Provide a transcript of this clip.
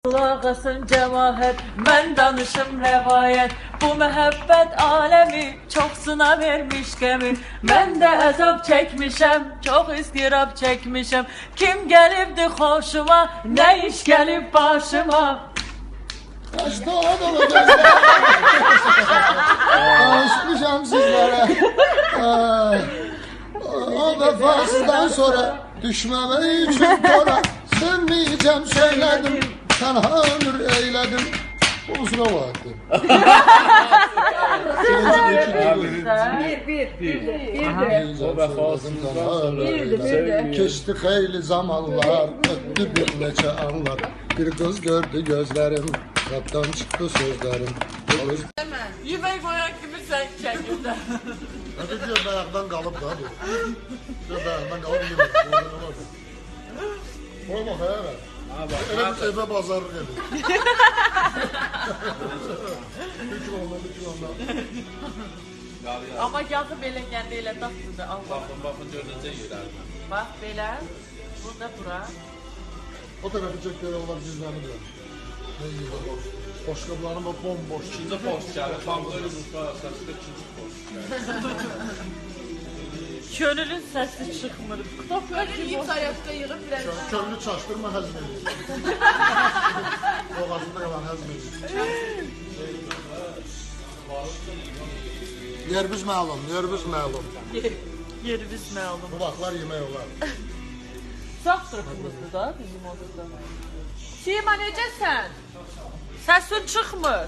Kulağasın cevahir, ben danışım revayet. Bu məhəbbət alemi çok sına vermiş gemi. Ben de əzab çekmişem, çok istirab çekmişem. Kim gelibdi hoşuma, ne iş gelip başıma. Kaç dola dola gözler. Tanışmışam sizlere. O vefasızdan sonra düşmemek için tora. Sevmeyeceğim söyledim. Tenha ömür eyledim. Kusura bakma. Keçti xeyli zamanlar, öttü bir neçe anlar. Bir kız gördü gözlerim, kaptan çıktı sözlerim. Yemek koyan gibi sen kendinde. Hadi diyor ayaktan kalıp da bu. Diyor ayaktan kalıp yemek. Koyma hayal. Evet eve pazar geldi. Ama yazı belə gəndə elə tatlıdır Allah. Baxın görünəcək yerlər. Bax belə, burada bura. O tarafı çekleri olan cüzdanı diyor. Ne yiyor? Boşkablarım bomboş. İkinci post gəlir. Pambıqlı yumurta arasında ikinci post gəlir. Könülün səsi çıxmır. Böyle yiyip ayakta yığıp biraz daha. Körlü çaştırma hazmediyor. Boğazında kalan hazmediyor. Yerbüz məlum, yerbüz məlum. Yerimiz məlum. Bu vaxtlar yemək olar. Sağ tərəfimizdə da bizim odada. Sima necəsən? Səsin çıxmır.